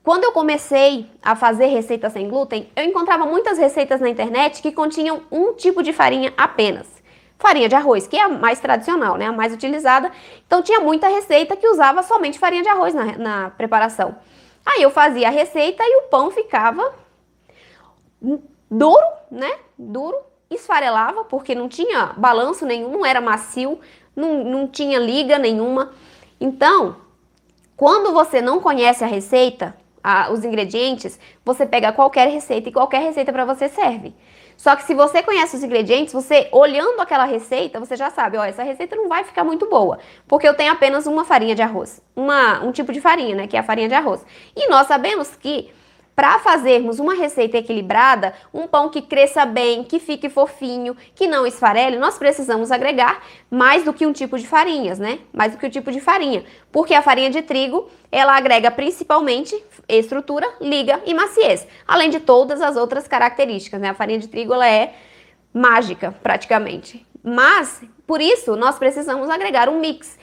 Quando eu comecei a fazer receita sem glúten, eu encontrava muitas receitas na internet que continham um tipo de farinha apenas. Farinha de arroz, que é a mais tradicional, né? A mais utilizada. Então tinha muita receita que usava somente farinha de arroz na preparação. Aí eu fazia a receita e o pão ficava duro, né? Duro, esfarelava, porque não tinha balanço nenhum, não era macio, não tinha liga nenhuma. Então, quando você não conhece a receita, os ingredientes, você pega qualquer receita e qualquer receita para você serve. Só que se você conhece os ingredientes, você olhando aquela receita, você já sabe, ó, essa receita não vai ficar muito boa, porque eu tenho apenas uma farinha de arroz, um tipo de farinha, né, que é a farinha de arroz. E nós sabemos que para fazermos uma receita equilibrada, um pão que cresça bem, que fique fofinho, que não esfarele, nós precisamos agregar mais do que um tipo de farinhas, né? Mais do que o tipo de farinha. Porque a farinha de trigo, ela agrega principalmente estrutura, liga e maciez. Além de todas as outras características, né? A farinha de trigo, ela é mágica, praticamente. Mas, por isso, nós precisamos agregar um mix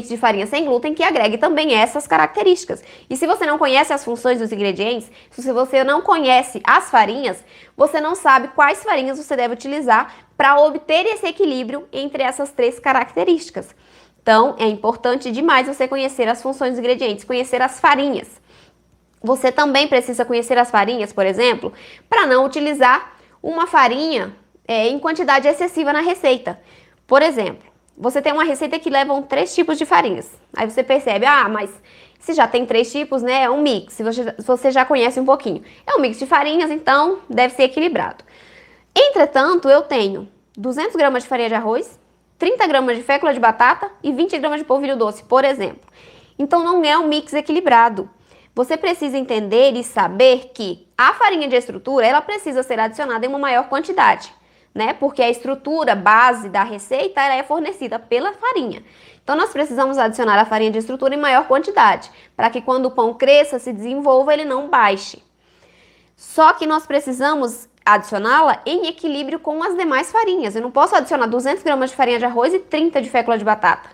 de farinha sem glúten que agregue também essas características. E se você não conhece as funções dos ingredientes, se você não conhece as farinhas, você não sabe quais farinhas você deve utilizar para obter esse equilíbrio entre essas três características. Então, é importante demais você conhecer as funções dos ingredientes, conhecer as farinhas. Você também precisa conhecer as farinhas, por exemplo, para não utilizar uma farinha em quantidade excessiva na receita. Por exemplo, você tem uma receita que levam 3 tipos de farinhas. Aí você percebe, mas se já tem 3 tipos, né, é um mix, você já conhece um pouquinho. É um mix de farinhas, então deve ser equilibrado. Entretanto, eu tenho 200 gramas de farinha de arroz, 30 gramas de fécula de batata e 20 gramas de polvilho doce, por exemplo. Então não é um mix equilibrado. Você precisa entender e saber que a farinha de estrutura, ela precisa ser adicionada em uma maior quantidade, né? Porque a estrutura base da receita, ela é fornecida pela farinha. Então nós precisamos adicionar a farinha de estrutura em maior quantidade, para que quando o pão cresça, se desenvolva, ele não baixe. Só que nós precisamos adicioná-la em equilíbrio com as demais farinhas. Eu não posso adicionar 200 gramas de farinha de arroz e 30 de fécula de batata,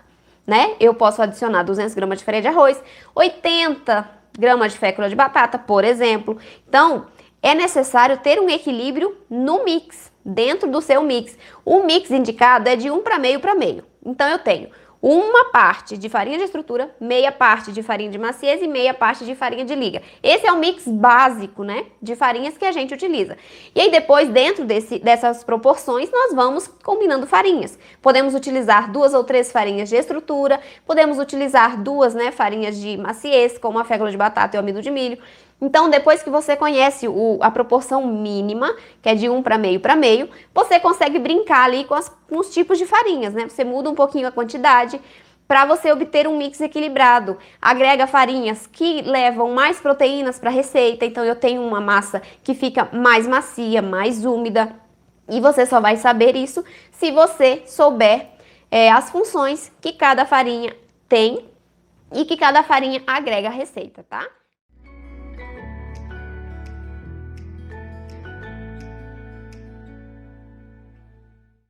né? Eu posso adicionar 200 gramas de farinha de arroz, 80 gramas de fécula de batata, por exemplo. Então, é necessário ter um equilíbrio no mix, dentro do seu mix. O mix indicado é de 1 para meio para meio. Então, eu tenho uma parte de farinha de estrutura, meia parte de farinha de maciez e meia parte de farinha de liga. Esse é o mix básico, né, de farinhas que a gente utiliza. E aí depois, dentro dessas proporções, nós vamos combinando farinhas. Podemos utilizar 2 ou 3 farinhas de estrutura, podemos utilizar 2, né, farinhas de maciez, como a fécula de batata e o amido de milho. Então, depois que você conhece a proporção mínima, que é de 1 para meio, você consegue brincar ali com os tipos de farinhas, né? Você muda um pouquinho a quantidade para você obter um mix equilibrado. Agrega farinhas que levam mais proteínas para a receita, então eu tenho uma massa que fica mais macia, mais úmida. E você só vai saber isso se você souber as funções que cada farinha tem e que cada farinha agrega à receita, tá?